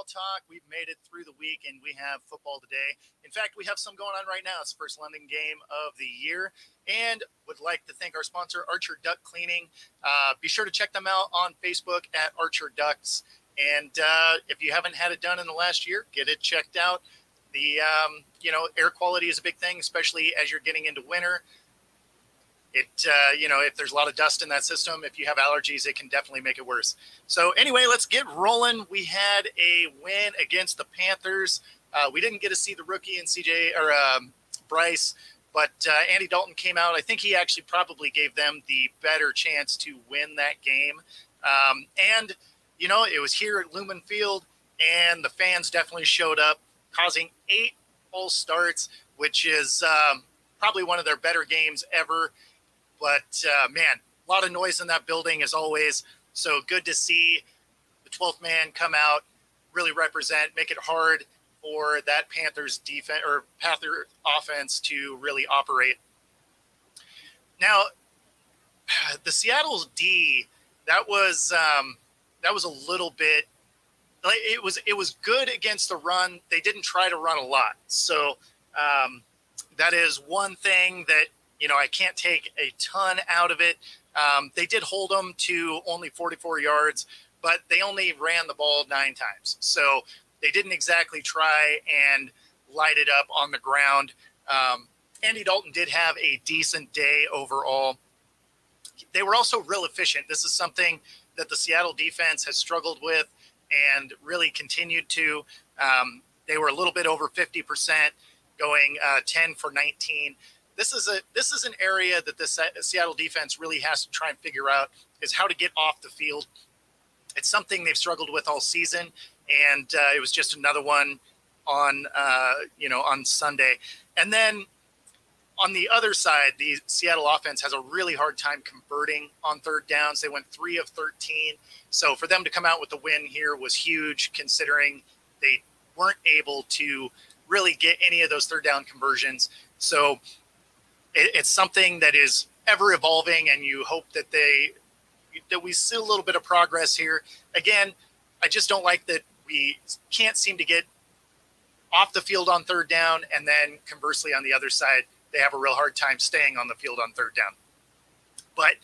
football talk. We've made it through the week, and we have football today. In fact, we have some going on right now. It's the first London game of the year, and would like to thank our sponsor, Archer Duck Cleaning. Be sure to check them out on Facebook at Archer Ducks. And if you haven't had it done in the last year, get it checked out. The air quality is a big thing, especially as you're getting into winter. If there's a lot of dust in that system, if you have allergies, it can definitely make it worse. So anyway, let's get rolling. We had a win against the Panthers. We didn't get to see the rookie and Bryce, but Andy Dalton came out. I think he actually probably gave them the better chance to win that game. It was here at Lumen Field, and the fans definitely showed up, causing 8 full starts, which is probably one of their better games ever. But, man, a lot of noise in that building as always. So good to see the 12th man come out, really represent, make it hard for that Panthers defense or Panther offense to really operate. Now, the Seattle's D, that was a little bit – it was good against the run. They didn't try to run a lot. So that is one thing that – I can't take a ton out of it. They did hold them to only 44 yards, but they only ran the ball 9 times. So they didn't exactly try and light it up on the ground. Andy Dalton did have a decent day overall. They were also real efficient. This is something that the Seattle defense has struggled with and really continued to. They were a little bit over 50%, going 10 for 19. This is an area that the Seattle defense really has to try and figure out, is how to get off the field. It's something they've struggled with all season, and it was just another one on Sunday. And then on the other side, the Seattle offense has a really hard time converting on third downs. They went 3 of 13. So for them to come out with the win here was huge, considering they weren't able to really get any of those third down conversions. So it's something that is ever evolving, and you hope that we see a little bit of progress here. Again, I just don't like that we can't seem to get off the field on third down, and then conversely on the other side, they have a real hard time staying on the field on third down. But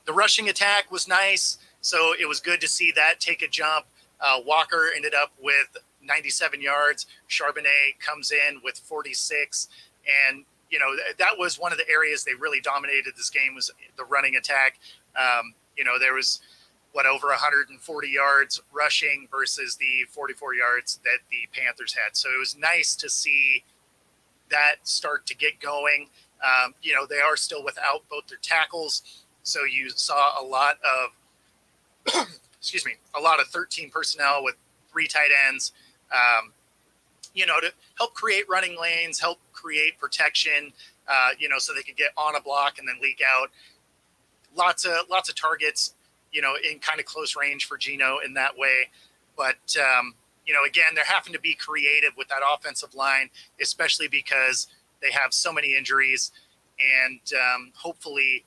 the rushing attack was nice, so it was good to see that take a jump. Walker ended up with 97 yards. Charbonnet comes in with 46, and that was one of the areas they really dominated this game, was the running attack. There was over 140 yards rushing versus the 44 yards that the Panthers had. So it was nice to see that start to get going. They are still without both their tackles. So you saw a lot of, a lot of 13 personnel with 3 tight ends, to help create running lanes, help create protection, so they could get on a block and then leak out. Lots of targets, in kind of close range for Geno in that way. But, again, they're having to be creative with that offensive line, especially because they have so many injuries. And hopefully,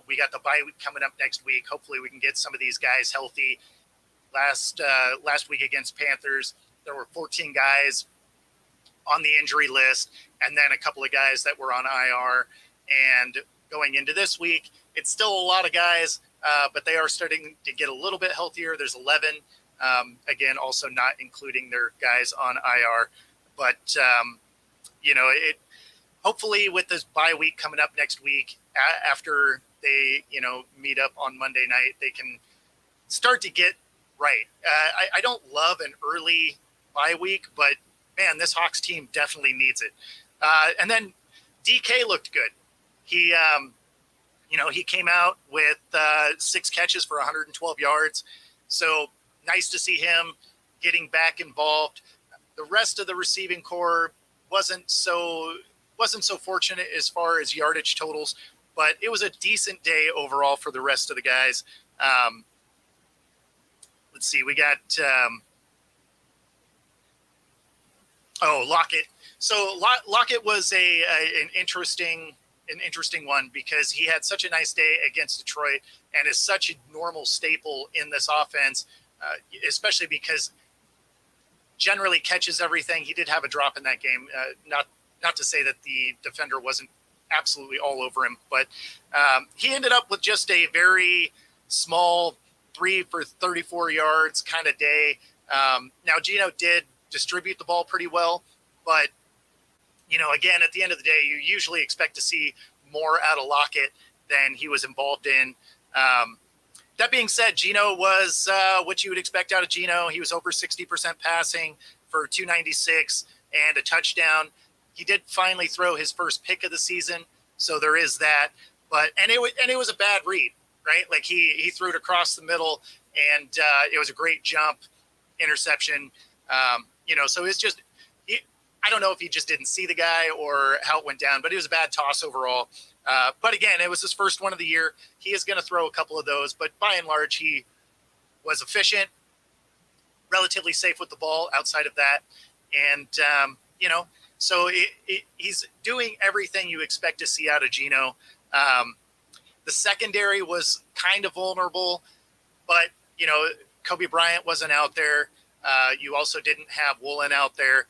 we got the bye week coming up next week. Hopefully we can get some of these guys healthy. Last week against Panthers, there were 14 guys on the injury list, and then a couple of guys that were on IR. And going into this week, it's still a lot of guys, but they are starting to get a little bit healthier. There's 11, again, also not including their guys on IR. But, hopefully with this bye week coming up next week, after they, meet up on Monday night, they can start to get right. I don't love an early bye week, but man, this Hawks team definitely needs it. And then DK looked good. He came out with 6 catches for 112 yards. So nice to see him getting back involved. The rest of the receiving core wasn't so fortunate as far as yardage totals, but it was a decent day overall for the rest of the guys. Let's see, we got Lockett. So Lockett was an interesting one because he had such a nice day against Detroit and is such a normal staple in this offense. especially because generally catches everything. He did have a drop in that game. Not to say that the defender wasn't absolutely all over him, but he ended up with just a very small 3 for 34 yards kind of day. Now, Geno did distribute the ball pretty well, but, again, at the end of the day, you usually expect to see more out of Lockett than he was involved in. That being said, Geno was what you would expect out of Geno. He was over 60% passing for 296 and a touchdown. He did finally throw his first pick of the season, so there is that. But it was a bad read, right? Like he threw it across the middle, and it was a great jump, interception. So it's just I don't know if he just didn't see the guy or how it went down, but it was a bad toss overall. But again, it was his first one of the year. He is going to throw a couple of those, but by and large, he was efficient, relatively safe with the ball outside of that. And, so he's doing everything you expect to see out of Geno. The secondary was kind of vulnerable, but, Kobe Bryant wasn't out there. You also didn't have Woolen out there.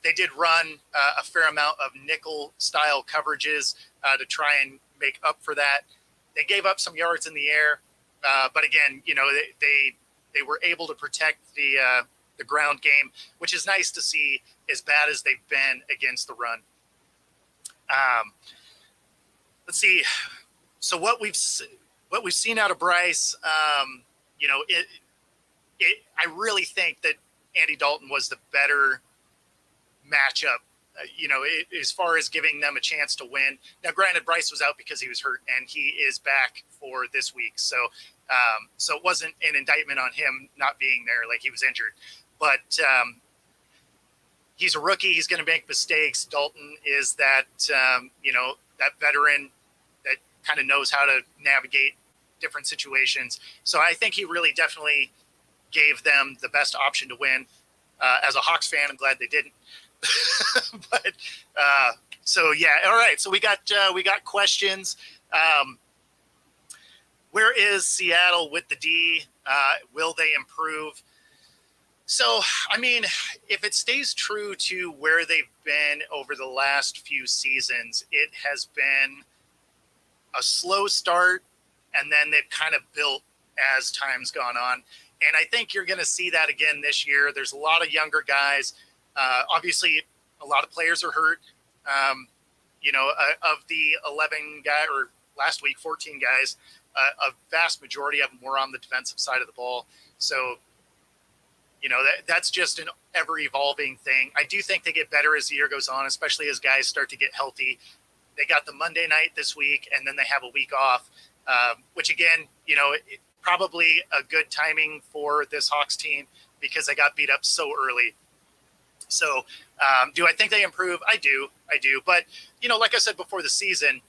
They did run a fair amount of nickel-style coverages to try and make up for that. They gave up some yards in the air, but again, they were able to protect the ground game, which is nice to see, as bad as they've been against the run. Let's see. So what we've seen out of Bryce, I really think that Andy Dalton was the better matchup, as far as giving them a chance to win. Now, granted, Bryce was out because he was hurt, and he is back for this week. So it wasn't an indictment on him not being there, like he was injured. But he's a rookie. He's going to make mistakes. Dalton is that, that veteran that kind of knows how to navigate different situations. So I think he really definitely gave them the best option to win. As a Hawks fan, I'm glad they didn't. But so yeah, all right. So we got questions. Where is Seattle with the D? Will they improve? So, I mean, if it stays true to where they've been over the last few seasons, it has been a slow start, and then they've kind of built as time's gone on. And I think you're going to see that again this year. There's a lot of younger guys. Obviously, a lot of players are hurt. Of the 11 guys, or last week, 14 guys, a vast majority of them were on the defensive side of the ball. So, that's just an ever-evolving thing. I do think they get better as the year goes on, especially as guys start to get healthy. They got the Monday night this week, and then they have a week off, which, again, probably a good timing for this Hawks team because they got beat up so early. So do I think they improve? I do. But, like I said before the season,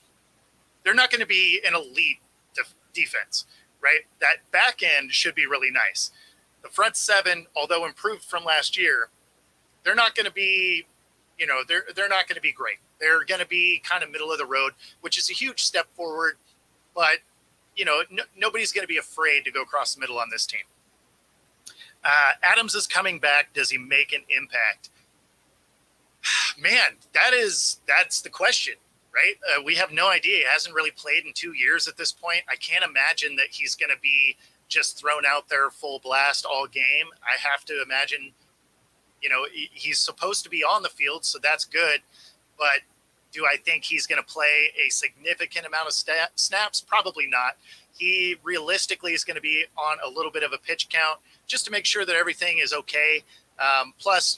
they're not going to be an elite defense, right? That back end should be really nice. The front seven, although improved from last year, they're not going to be, they're not going to be great. They're going to be kind of middle of the road, which is a huge step forward. But, nobody's going to be afraid to go across the middle on this team. Adams is coming back. Does he make an impact? Man, that's the question, right? We have no idea. He hasn't really played in 2 years at this point. I can't imagine that he's going to be just thrown out there full blast all game. I have to imagine, he's supposed to be on the field, so that's good. But do I think he's going to play a significant amount of snaps? Probably not. He realistically is going to be on a little bit of a pitch count just to make sure that everything is okay. Plus,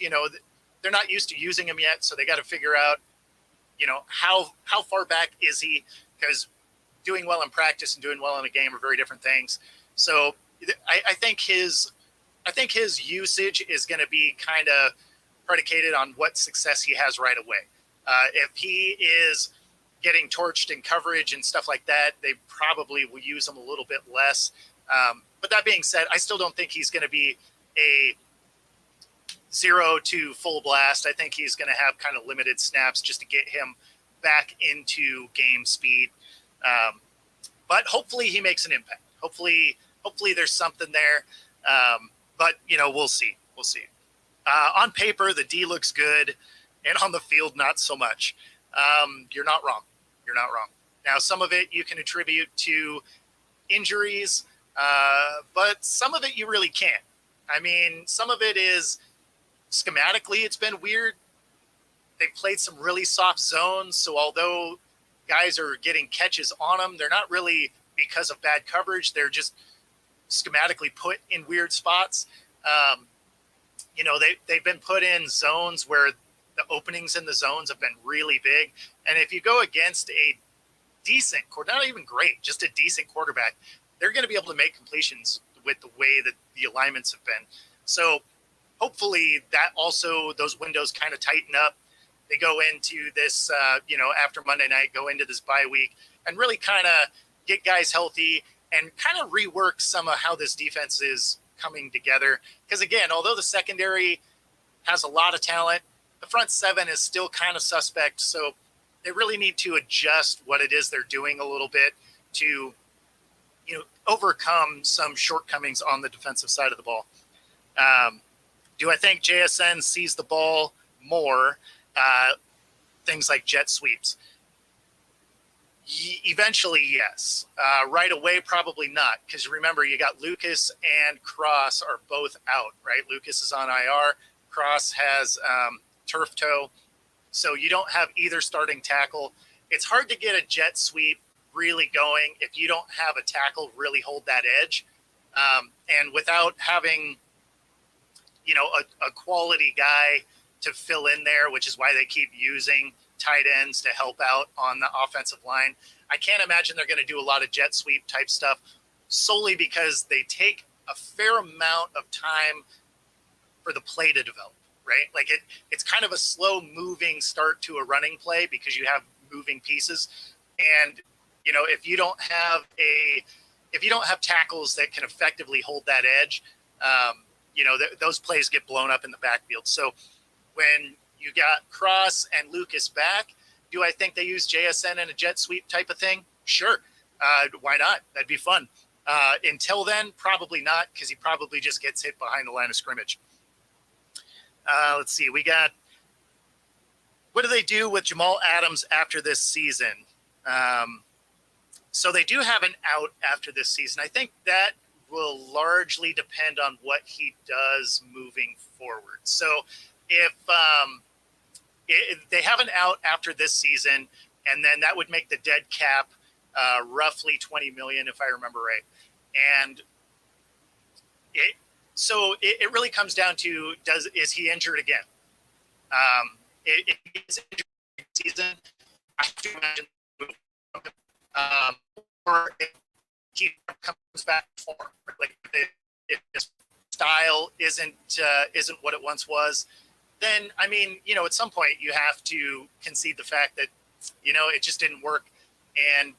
they're not used to using him yet, so they got to figure out, how far back is he? Because doing well in practice and doing well in a game are very different things. So I think his usage is going to be kind of predicated on what success he has right away. If he is getting torched in coverage and stuff like that, they probably will use him a little bit less. But that being said, I still don't think he's going to be a 0 to full blast. I think he's going to have kind of limited snaps just to get him back into game speed. But hopefully he makes an impact. Hopefully there's something there. But, we'll see. We'll see. On paper, the D looks good, and on the field, not so much. You're not wrong. You're not wrong. Now, some of it you can attribute to injuries, but some of it you really can't. I mean, some of it is schematically, it's been weird. They've played some really soft zones, so although guys are getting catches on them, they're not really because of bad coverage. They're just schematically put in weird spots. They've been put in zones where the openings in the zones have been really big. And if you go against a decent, not even great, just a decent quarterback, they're going to be able to make completions with the way that the alignments have been. So hopefully that also, those windows kind of tighten up. They go into this, after Monday night, go into this bye week and really kind of get guys healthy and kind of rework some of how this defense is coming together. Because again, although the secondary has a lot of talent, the front seven is still kind of suspect. So they really need to adjust what it is they're doing a little bit to, overcome some shortcomings on the defensive side of the ball. Do I think JSN sees the ball more? Things like jet sweeps. Eventually, yes. Right away, probably not. Because remember, you got Lucas and Cross are both out, right? Lucas is on IR. Cross has turf toe. So you don't have either starting tackle. It's hard to get a jet sweep really going if you don't have a tackle really hold that edge. And without having, a quality guy to fill in there, which is why they keep using tight ends to help out on the offensive line. I can't imagine they're going to do a lot of jet sweep type stuff solely because they take a fair amount of time for the play to develop, right? Like it's kind of a slow moving start to a running play because you have moving pieces. And, if you don't have tackles that can effectively hold that edge, those plays get blown up in the backfield. So when you got Cross and Lucas back, do I think they use JSN in a jet sweep type of thing? Sure. Why not? That'd be fun. Until then, probably not, because he probably just gets hit behind the line of scrimmage. Let's see. What do they do with Jamal Adams after this season? So they do have an out after this season. I think that will largely depend on what he does moving forward. So if they have an out after this season, and then that would make the dead cap roughly $20 million, if I remember right. And it really comes down to, is he injured again? If he's injured season, I have to imagine or if he comes back for like if his style isn't what it once was, then I mean, at some point you have to concede the fact that it just didn't work and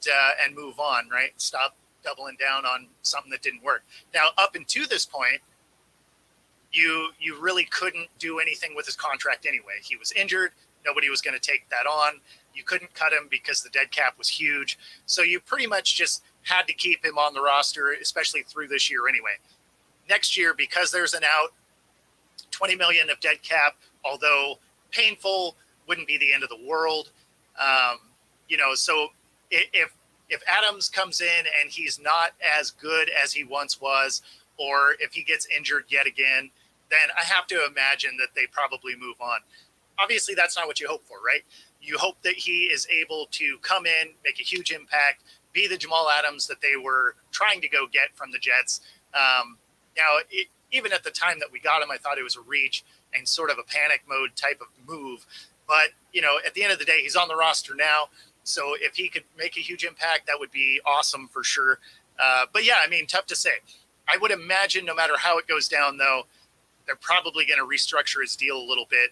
move on, right? Stop doubling down on something that didn't work. Now, up until this point, you really couldn't do anything with his contract anyway. He was injured. Nobody was going to take that on. You couldn't cut him because the dead cap was huge. So you pretty much just had to keep him on the roster, especially through this year anyway. Next year, because there's an out, $20 million of dead cap, although painful, wouldn't be the end of the world. So if Adams comes in and he's not as good as he once was, or if he gets injured yet again, then I have to imagine that they probably move on. Obviously, that's not what you hope for, right? You hope that he is able to come in, make a huge impact, be the Jamal Adams that they were trying to go get from the Jets. Even at the time that we got him, I thought it was a reach and sort of a panic mode type of move. But, at the end of the day, he's on the roster now. So if he could make a huge impact, that would be awesome for sure. But yeah, I mean, tough to say. I would imagine no matter how it goes down, though, they're probably going to restructure his deal a little bit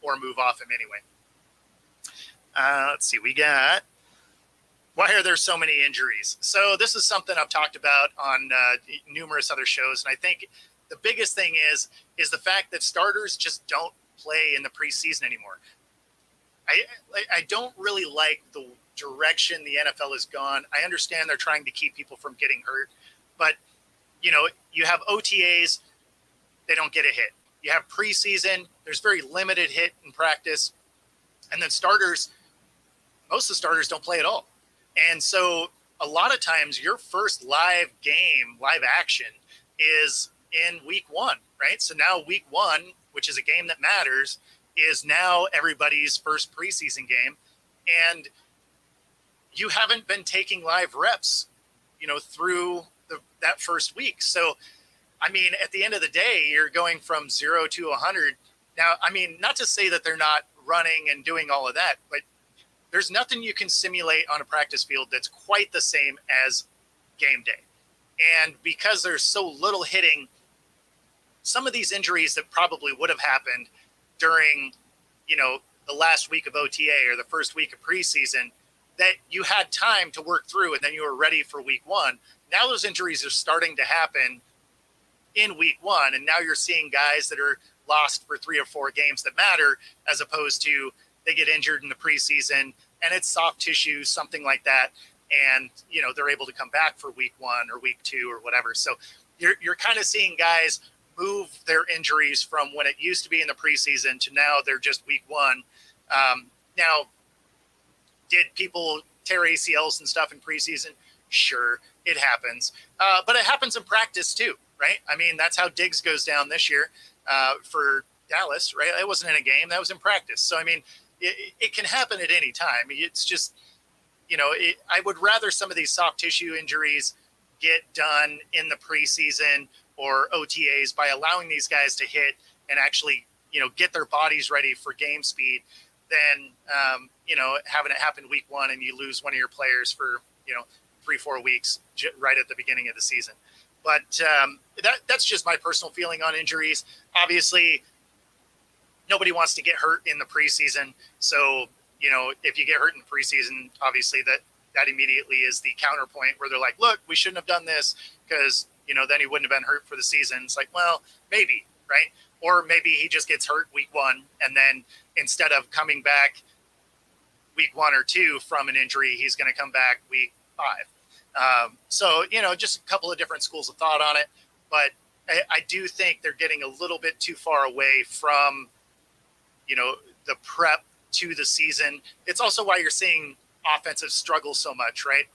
or move off him anyway. Let's see. Why are there so many injuries? So this is something I've talked about on numerous other shows. And I think the biggest thing is the fact that starters just don't play in the preseason anymore. I don't really like the direction the NFL has gone. I understand they're trying to keep people from getting hurt, but you have OTAs, they don't get a hit. You have preseason, there's very limited hit in practice. And then starters, most of the starters don't play at all. And so a lot of times your first live game, live action, is in week 1, right? So now week 1, which is a game that matters, is now everybody's first preseason game. And you haven't been taking live reps, through that first week. So, I mean, at the end of the day, you're going from 0 to 100. Now, I mean, not to say that they're not running and doing all of that, but there's nothing you can simulate on a practice field that's quite the same as game day. And because there's so little hitting, some of these injuries that probably would have happened during, the last week of OTA or the first week of preseason, that you had time to work through and then you were ready for week 1. Now those injuries are starting to happen in week 1. And now you're seeing guys that are lost for 3 or 4 games that matter, as opposed to they get injured in the preseason and it's soft tissue, something like that. And, they're able to come back for week 1 or week 2 or whatever. So you're kind of seeing guys move their injuries from when it used to be in the preseason to now they're just week 1. Now, did people tear ACLs and stuff in preseason? Sure, it happens. But it happens in practice too, right? I mean, that's how Diggs goes down this year for Dallas, right? It wasn't in a game. That was in practice. So, I mean, it can happen at any time. It's just, I would rather some of these soft tissue injuries get done in the preseason or OTAs by allowing these guys to hit and actually, get their bodies ready for game speed than, having it happen week 1 and you lose one of your players for, 3-4 weeks right at the beginning of the season. But that's just my personal feeling on injuries. Obviously, nobody wants to get hurt in the preseason. So, if you get hurt in the preseason, obviously that immediately is the counterpoint where they're like, look, we shouldn't have done this because, then he wouldn't have been hurt for the season. It's like, well, maybe, right? Or maybe he just gets hurt week 1. And then instead of coming back week 1 or 2 from an injury, he's going to come back week 5. So, just a couple of different schools of thought on it. But I do think they're getting a little bit too far away from, the prep to the season. It's also why you're seeing offensive struggle so much, right?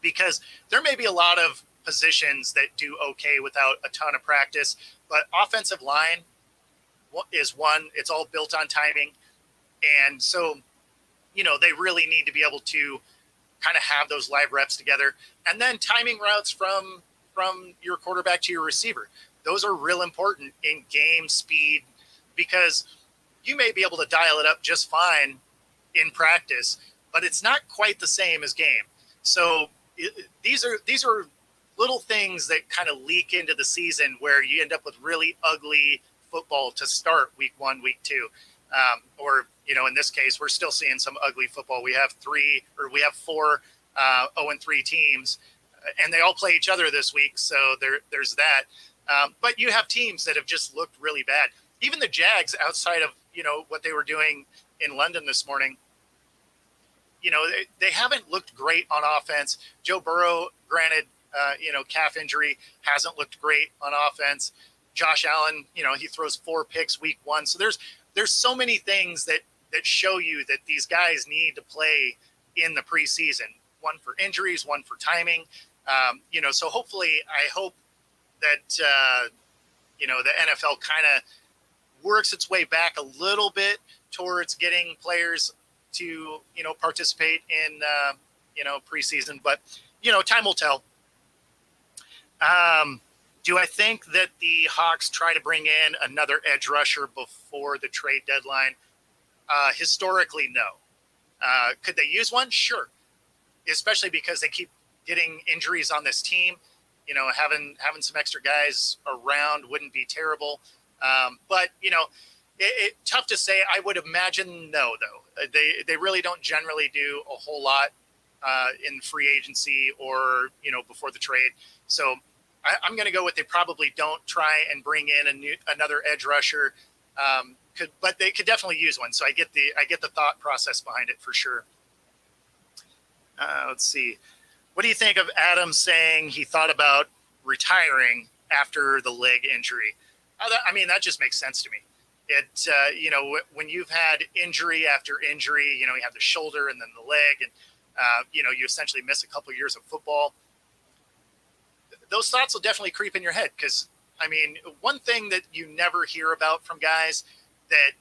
Because there may be a lot of positions that do okay without a ton of practice, but offensive line is one. It's all built on timing. And so, they really need to be able to kind of have those live reps together. And then timing routes from your quarterback to your receiver. Those are real important in game speed, because you may be able to dial it up just fine in practice, but it's not quite the same as game. So these are little things that kind of leak into the season where you end up with really ugly football to start week 1, week 2. Or, in this case, we're still seeing some ugly football. We have 4 0-3 teams, and they all play each other this week. So there's that. But you have teams that have just looked really bad. Even the Jags, outside of, what they were doing in London this morning, they haven't looked great on offense. Joe Burrow, granted, calf injury, hasn't looked great on offense. Josh Allen, he throws 4 picks week 1. So there's so many things that show you that these guys need to play in the preseason. One for injuries, one for timing. So hopefully, I hope that, the NFL kind of works its way back a little bit towards getting players to, participate in, preseason. But, time will tell. Do I think that the Hawks try to bring in another edge rusher before the trade deadline? Historically, no. Could they use one? Sure. Especially because they keep getting injuries on this team. Having some extra guys around wouldn't be terrible. But, tough to say. I would imagine no, though. They really don't generally do a whole lot in free agency or, before the trade. So I'm going to go with they probably don't try and bring in another edge rusher, but they could definitely use one. So I get the thought process behind it for sure. Let's see. What do you think of Adam saying he thought about retiring after the leg injury. I mean, that just makes sense to me. When you've had injury after injury, you have the shoulder and then the leg, and you essentially miss a couple of years of football. Those thoughts will definitely creep in your head because, I mean, one thing that you never hear about from guys that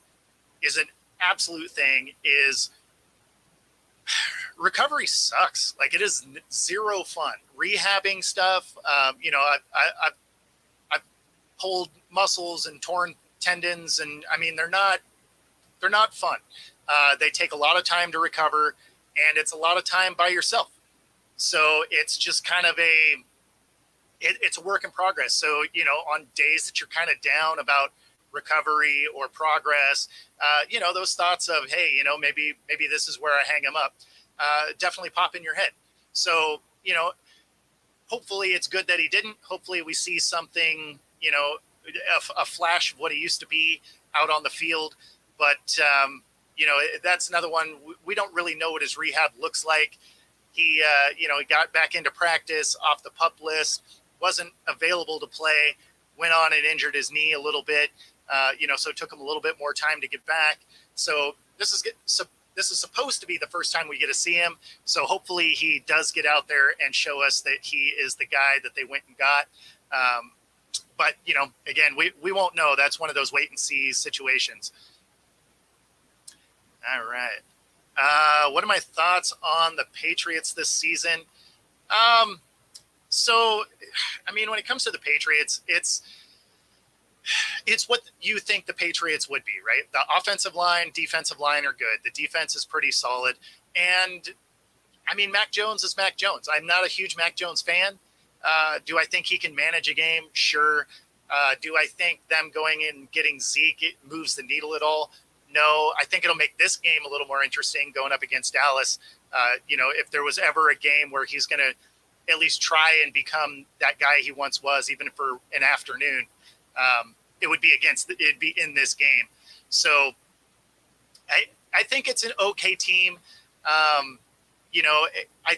is an absolute thing is recovery sucks. Like, it is zero fun. Rehabbing stuff, I've pulled muscles and torn tendons, and I mean, they're not fun. They take a lot of time to recover, and it's a lot of time by yourself. So it's just kind of it's a work in progress. So, on days that you're kind of down about recovery or progress, those thoughts of, hey, maybe this is where I hang him up, definitely pop in your head. So, hopefully it's good that he didn't. Hopefully we see something, a flash of what he used to be out on the field. But, that's another one. We don't really know what his rehab looks like. He got back into practice off the PUP list, wasn't available to play, went on and injured his knee a little bit, so it took him a little bit more time to get back. So this is supposed to be the first time we get to see him. So hopefully he does get out there and show us that he is the guy that they went and got. But, again, we won't know. That's one of those wait and see situations. All right. What are my thoughts on the Patriots this season? So, I mean, when it comes to the Patriots, it's what you think the Patriots would be, right? The offensive line, defensive line are good. The defense is pretty solid. And, I mean, Mac Jones is Mac Jones. I'm not a huge Mac Jones fan. Do I think he can manage a game? Sure. Do I think them going in and getting Zeke moves the needle at all? No. I think it'll make this game a little more interesting going up against Dallas. If there was ever a game where he's going to at least try and become that guy he once was, even for an afternoon, it would be it'd be in this game. So I think it's an okay team. I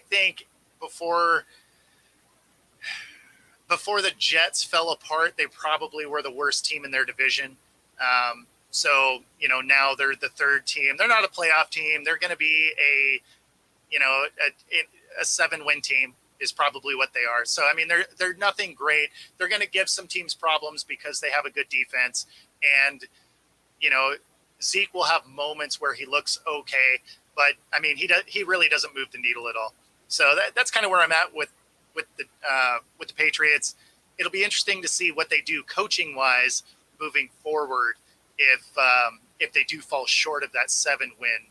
think before the Jets fell apart, they probably were the worst team in their division. So, now they're the third team. They're not a playoff team. They're going to be a 7-win team is probably what they are. So, I mean, they're nothing great. They're going to give some teams problems because they have a good defense. And, Zeke will have moments where he looks okay, but I mean, he really doesn't move the needle at all. So that's kind of where I'm at with the Patriots. It'll be interesting to see what they do coaching wise moving forward if they do fall short of that 7-win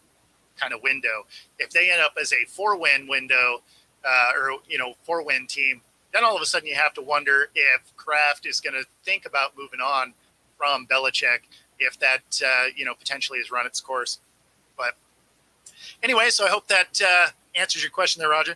kind of window. If they end up as a 4-win window, 4-win team, then all of a sudden you have to wonder if Kraft is going to think about moving on from Belichick if that, potentially has run its course. But anyway, so I hope that answers your question there, Roger.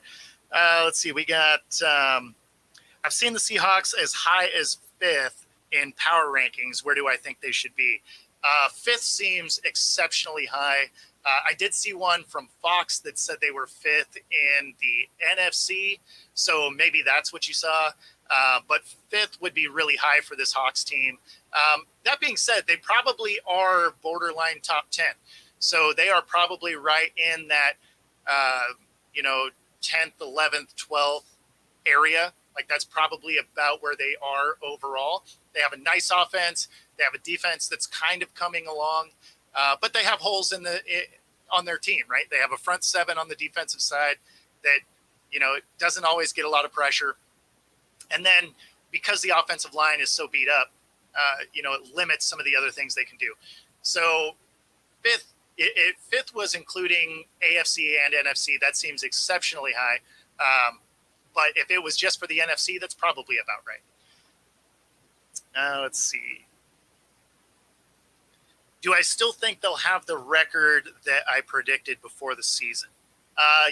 Let's see. We got, I've seen the Seahawks as high as 5th in power rankings. Where do I think they should be? 5th seems exceptionally high. I did see one from Fox that said they were 5th in the NFC. So maybe that's what you saw. But 5th would be really high for this Hawks team. That being said, they probably are borderline top 10. So they are probably right in that, 10th, 11th, 12th area. Like, that's probably about where they are overall. They have a nice offense. They have a defense that's kind of coming along, but they have holes on their team, right? They have a front 7 on the defensive side that, doesn't always get a lot of pressure. And then because the offensive line is so beat up, it limits some of the other things they can do. So 5th was including AFC and NFC. That seems exceptionally high. But if it was just for the NFC, that's probably about right. Let's see. Do I still think they'll have the record that I predicted before the season?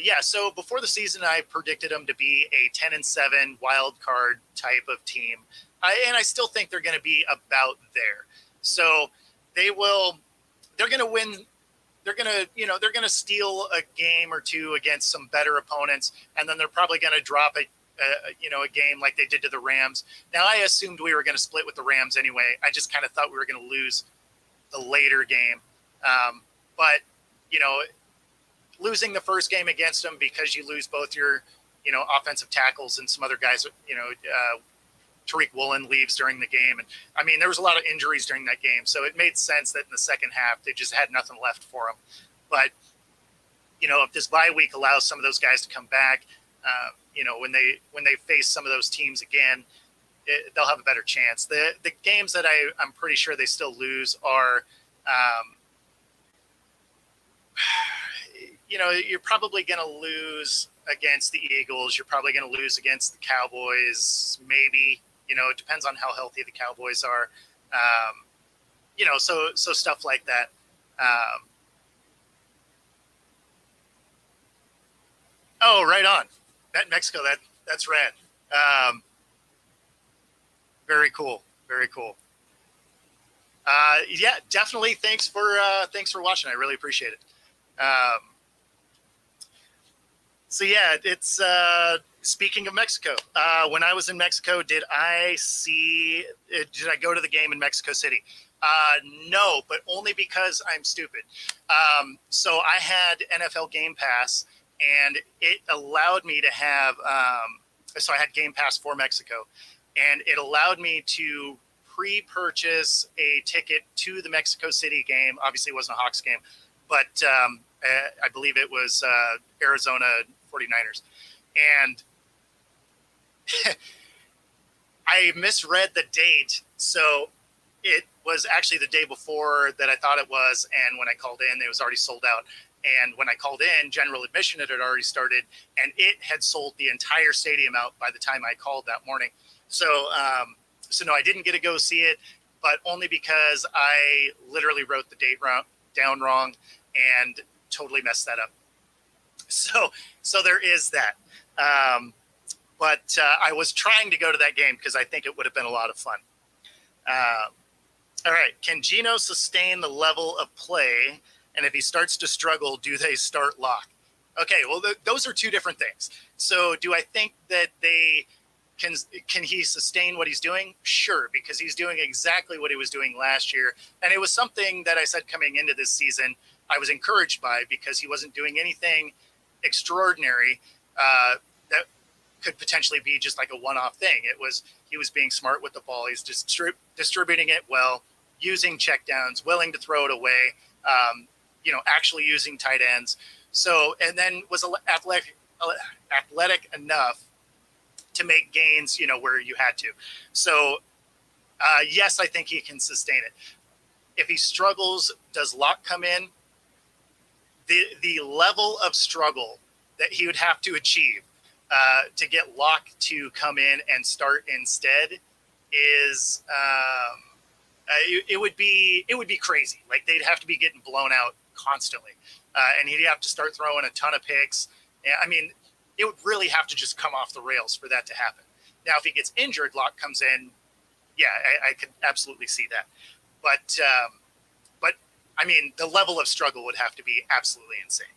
Yeah, so before the season, I predicted them to be a 10-7 wild card type of team. And I still think they're going to be about there. So they're going to win. They're going to steal a game or two against some better opponents. And then they're probably going to drop a a game like they did to the Rams. Now, I assumed we were going to split with the Rams anyway. I just kind of thought we were going to lose the later game. But, losing the first game against them because you lose both your, offensive tackles and some other guys, Tariq Woolen leaves during the game. And I mean, there was a lot of injuries during that game. So it made sense that in the second half, they just had nothing left for them. But, if this bye week allows some of those guys to come back, when they face some of those teams again, they'll have a better chance. The games that I'm pretty sure they still lose are, you're probably going to lose against the Eagles. You're probably going to lose against the Cowboys. Maybe, it depends on how healthy the Cowboys are. So stuff like that. Oh, right on. That Mexico, that's rad. Very cool. Very cool. Yeah, definitely. Thanks for watching. I really appreciate it. So yeah, it's speaking of Mexico. When I was in Mexico, did I go to the game in Mexico City? No, but only because I'm stupid. So I had NFL Game Pass, and it allowed me to have. So I had Game Pass for Mexico, and it allowed me to pre-purchase a ticket to the Mexico City game. Obviously, it wasn't a Hawks game, but I believe it was Arizona 49ers. And I misread the date. So it was actually the day before that I thought it was. And when I called in, it was already sold out. And when I called in, general admission had already started, and it had sold the entire stadium out by the time I called that morning. So no, I didn't get to go see it, but only because I literally wrote the date down wrong and totally messed that up. So there is that. But I was trying to go to that game because I think it would have been a lot of fun. All right. Can Geno sustain the level of play? And if he starts to struggle, do they start Lock? Okay, well, those are two different things. So do I think that they can he sustain what he's doing? Sure, because he's doing exactly what he was doing last year. And it was something that I said coming into this season I was encouraged by, because he wasn't doing anything extraordinary that could potentially be just like a one-off thing. He was being smart with the ball. He's distributing it well, using checkdowns, willing to throw it away, actually using tight ends. So, and then was athletic enough to make gains, where you had to. So, yes, I think he can sustain it. If he struggles, does Lock come in? The level of struggle that he would have to achieve to get Lock to come in and start instead is it would be crazy. Like, they'd have to be getting blown out constantly, and he'd have to start throwing a ton of picks. I mean, it would really have to just come off the rails for that to happen. Now, if he gets injured, Lock comes in. Yeah, I could absolutely see that. But I mean, the level of struggle would have to be absolutely insane.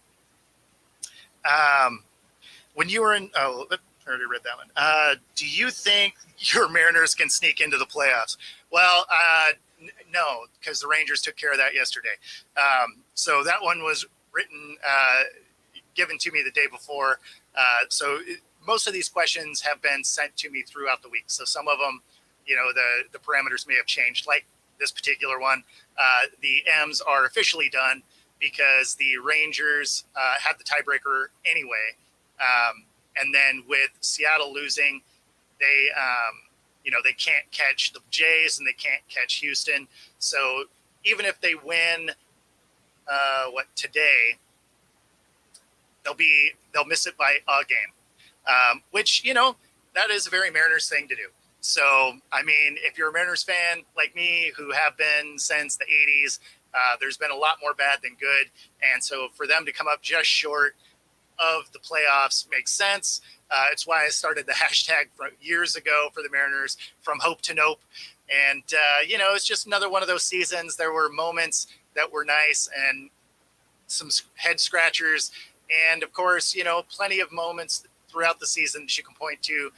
When you were I already read that one. Do you think your Mariners can sneak into the playoffs? Well, no, because the Rangers took care of that yesterday. So that one was given to me the day before. So most of these questions have been sent to me throughout the week. So some of them, the parameters may have changed, like this particular one. The M's are officially done because the Rangers had the tiebreaker anyway. And then with Seattle losing, they can't catch the Jays and they can't catch Houston. So even if they win today, they'll miss it by a game, which, that is a very Mariners thing to do. So, I mean, if you're a Mariners fan like me, who have been since the 80s, there's been a lot more bad than good. And so for them to come up just short of the playoffs makes sense. It's why I started the hashtag from years ago for the Mariners, from hope to nope. And, it's just another one of those seasons. There were moments that were nice and some head scratchers. And of course, plenty of moments throughout the season that you can point to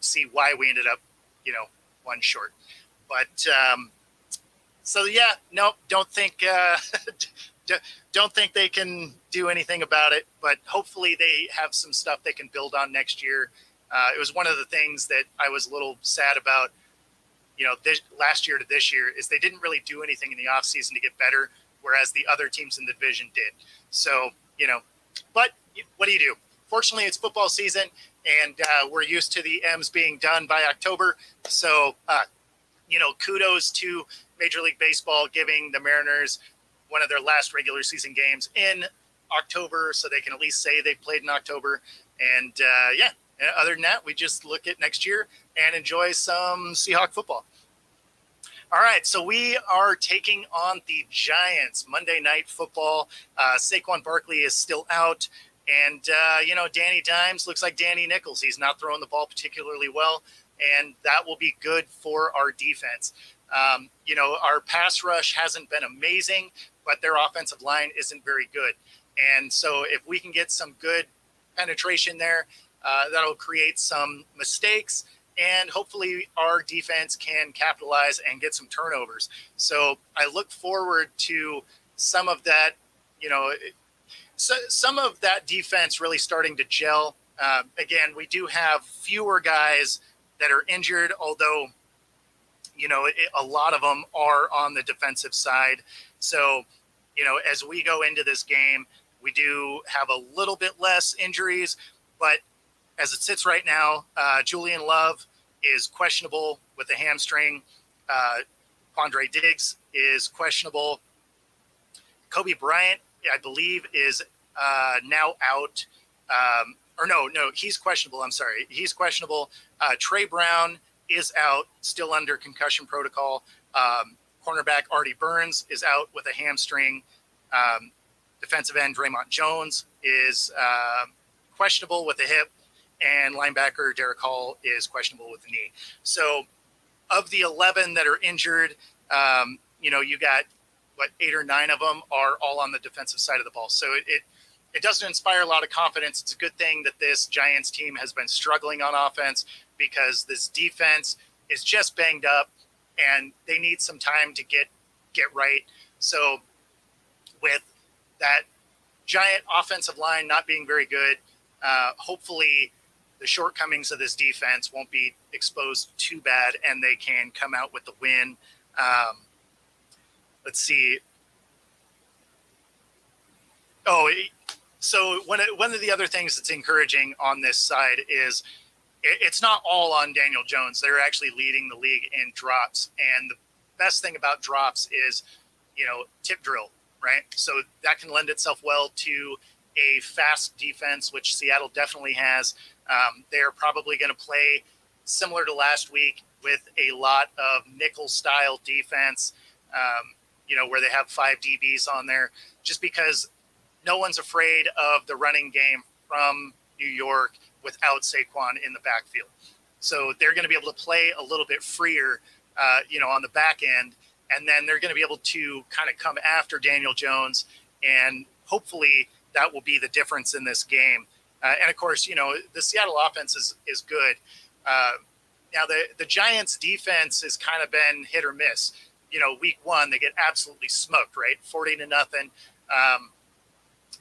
see why we ended up, one short. But so yeah, nope, don't think don't think they can do anything about it. But hopefully they have some stuff they can build on next year. It was one of the things that I was a little sad about, this last year to this year, is they didn't really do anything in the offseason to get better, whereas the other teams in the division did. So, but what do you do? Fortunately, it's football season, and we're used to the M's being done by October. So, kudos to Major League Baseball giving the Mariners one of their last regular season games in October, so they can at least say they played in October. And other than that, we just look at next year and enjoy some Seahawk football. All right, so we are taking on the Giants. Monday Night Football. Saquon Barkley is still out. And, Danny Dimes looks like Danny Nichols. He's not throwing the ball particularly well, and that will be good for our defense. Our pass rush hasn't been amazing, but their offensive line isn't very good. And so if we can get some good penetration there, that'll create some mistakes, and hopefully our defense can capitalize and get some turnovers. So I look forward to some of that, some of that defense really starting to gel. Again, we do have fewer guys that are injured, although, a lot of them are on the defensive side. So, as we go into this game, we do have a little bit less injuries, but as it sits right now, Julian Love is questionable with a hamstring. Quandre Diggs is questionable. Kobe Bryant, I believe, is now out. He's questionable. I'm sorry. He's questionable. Trey Brown is out, still under concussion protocol. Cornerback Artie Burns is out with a hamstring. Defensive end Draymond Jones is questionable with a hip, and linebacker Derek Hall is questionable with the knee. So of the 11 that are injured, you got 8 or 9 of them are all on the defensive side of the ball. So it doesn't inspire a lot of confidence. It's a good thing that this Giants team has been struggling on offense, because this defense is just banged up and they need some time to get right. So with that Giant offensive line not being very good, hopefully the shortcomings of this defense won't be exposed too bad and they can come out with the win. Let's see. So one of the other things that's encouraging on this side is it's not all on Daniel Jones. They're actually leading the league in drops. And the best thing about drops is, tip drill, right? So that can lend itself well to a fast defense, which Seattle definitely has. They're probably going to play similar to last week with a lot of nickel-style defense, where they have 5 DBs on there, just because no one's afraid of the running game from New York without Saquon in the backfield. So they're going to be able to play a little bit freer, on the back end, and then they're going to be able to kind of come after Daniel Jones, and hopefully that will be the difference in this game. And of course, the Seattle offense is good. Now the Giants defense has kind of been hit or miss. Week 1, they get absolutely smoked, right? 40-0.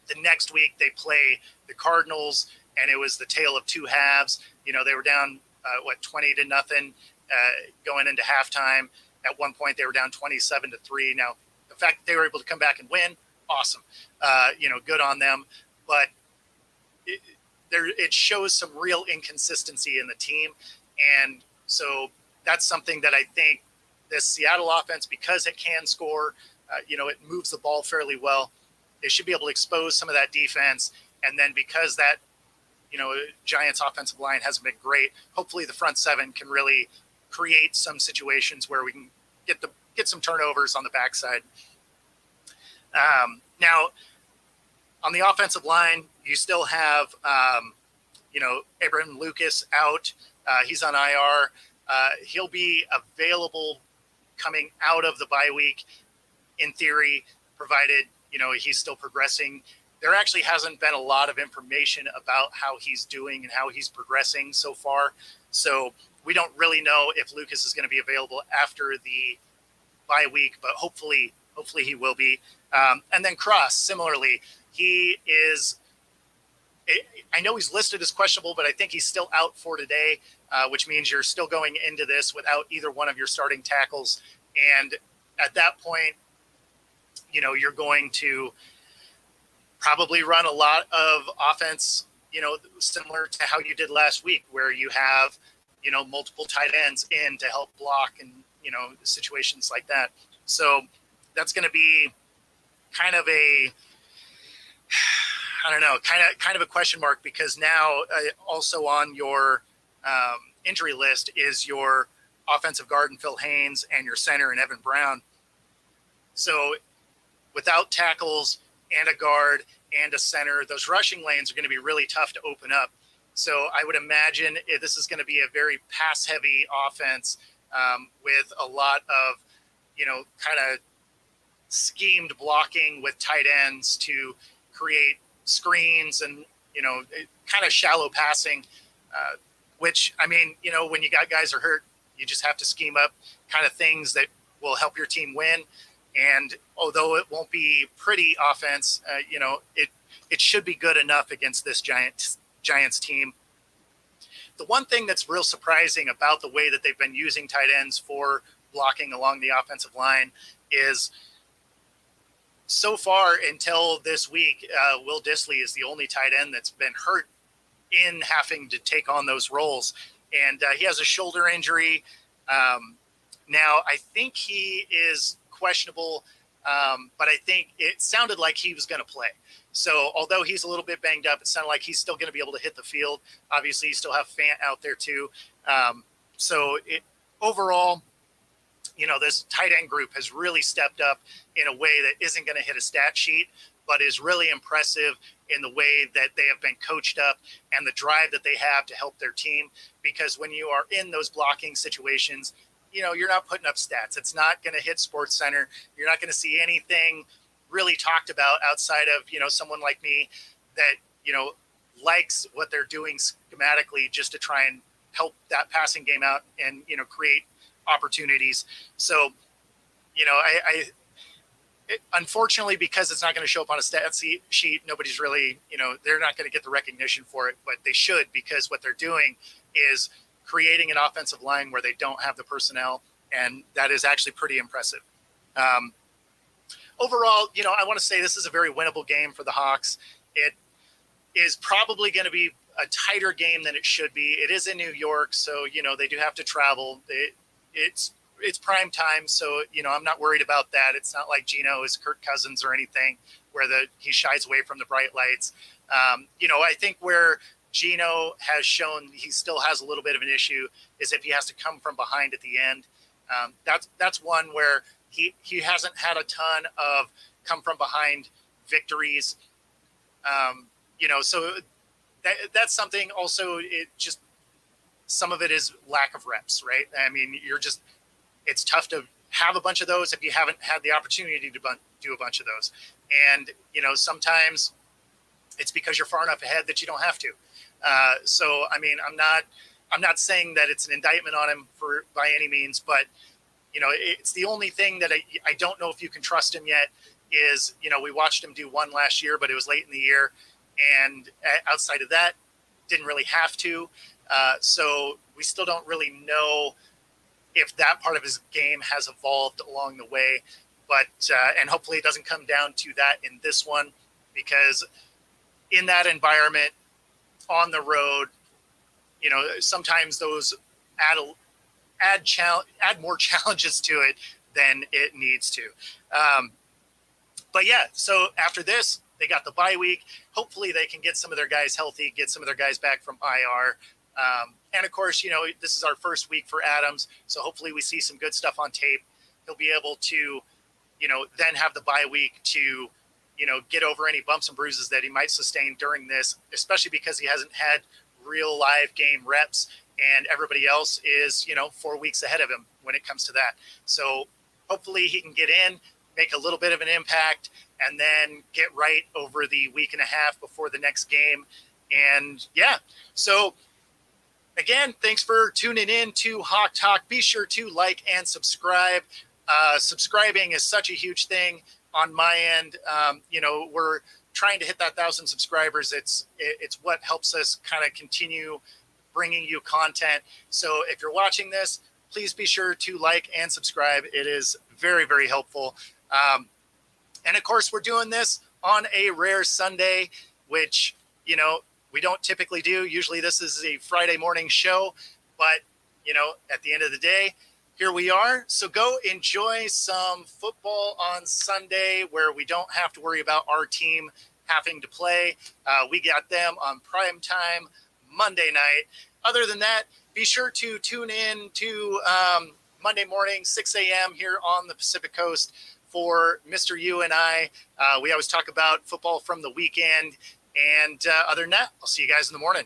The next week they play the Cardinals, and it was the tale of two halves. They were down 20-0 going into halftime. At one point they were down 27-3. Now the fact that they were able to come back and win, awesome. Good on them. But it shows some real inconsistency in the team, and so that's something that I think this Seattle offense, because it can score, it moves the ball fairly well. They should be able to expose some of that defense. And then because that, Giants offensive line hasn't been great, hopefully the front 7 can really create some situations where we can get some turnovers on the backside. Now, on the offensive line, you still have, Abraham Lucas out. He's on IR. He'll be available coming out of the bye week, in theory, provided, he's still progressing there actually hasn't been a lot of information about how he's doing and how he's progressing so far. So we don't really know if Lucas is going to be available after the bye week, but hopefully he will be. And then Cross, similarly, he is. I know he's listed as questionable, but I think he's still out for today, which means you're still going into this without either one of your starting tackles. And at that point, you're going to probably run a lot of offense, similar to how you did last week, where you have, multiple tight ends in to help block and, situations like that. So that's going to be kind of kind of a question mark, because now also on your injury list is your offensive guard and Phil Haynes and your center and Evan Brown. So without tackles and a guard and a center, those rushing lanes are going to be really tough to open up. So I would imagine this is going to be a very pass-heavy offense with a lot of, kind of schemed blocking with tight ends to create screens and, kind of shallow passing, which, I mean, when you got guys are hurt, you just have to scheme up kind of things that will help your team win. And although it won't be pretty offense, it should be good enough against this Giants team. The one thing that's real surprising about the way that they've been using tight ends for blocking along the offensive line is so far until this week, Will Dissly is the only tight end that's been hurt in having to take on those roles. And he has a shoulder injury. Now, I think he is questionable, but I think it sounded like he was going to play. So although he's a little bit banged up, it sounded like he's still going to be able to hit the field. Obviously, you still have Fant out there too. Overall, this tight end group has really stepped up in a way that isn't going to hit a stat sheet, but is really impressive in the way that they have been coached up and the drive that they have to help their team. Because when you are in those blocking situations, you're not putting up stats. It's not going to hit Sports Center. You're not going to see anything really talked about outside of, someone like me that, likes what they're doing schematically just to try and help that passing game out and, create opportunities. So, unfortunately, because it's not going to show up on a stat sheet, nobody's really, they're not going to get the recognition for it, but they should, because what they're doing is creating an offensive line where they don't have the personnel, and that is actually pretty impressive. Overall, I want to say this is a very winnable game for the Hawks. It is probably going to be a tighter game than it should be. It is in New York, so, they do have to travel. It's prime time, so, I'm not worried about that. It's not like Geno is Kirk Cousins or anything where he shies away from the bright lights. I think where Geno has shown he still has a little bit of an issue is if he has to come from behind at the end. That's one where he hasn't had a ton of come from behind victories. So that's something also. It just, some of it is lack of reps, right? I mean, it's tough to have a bunch of those if you haven't had the opportunity to do a bunch of those. And, sometimes it's because you're far enough ahead that you don't have to. So, I mean, I'm not saying that it's an indictment on him by any means, but, it's the only thing that I don't know if you can trust him yet is, we watched him do one last year, but it was late in the year. And outside of that, didn't really have to. So we still don't really know if that part of his game has evolved along the way, but and hopefully it doesn't come down to that in this one, because in that environment on the road, sometimes those add more challenges to it than it needs to. But yeah, so after this, they got the bye week. Hopefully they can get some of their guys healthy, get some of their guys back from IR. And of course, this is our first week for Adams. So hopefully we see some good stuff on tape. He'll be able to, then have the bye week to, get over any bumps and bruises that he might sustain during this, especially because he hasn't had real live game reps and everybody else is, 4 weeks ahead of him when it comes to that. So hopefully he can get in, make a little bit of an impact, and then get right over the week and a half before the next game. And yeah, so again, thanks for tuning in to Hawk Talk. Be sure to like and subscribe. Subscribing is such a huge thing on my end. We're trying to hit that 1,000 subscribers. It's what helps us kind of continue bringing you content. So if you're watching this, please be sure to like and subscribe. It is very, very helpful. And of course, we're doing this on a rare Sunday, which, we don't typically do. Usually this is a Friday morning show, but, at the end of the day, here we are. So go enjoy some football on Sunday where we don't have to worry about our team having to play. We got them on PrimeTime Monday night. Other than that, be sure to tune in to Monday morning, 6 a.m. here on the Pacific Coast for Mr. U and I. We always talk about football from the weekend. And other than that, I'll see you guys in the morning.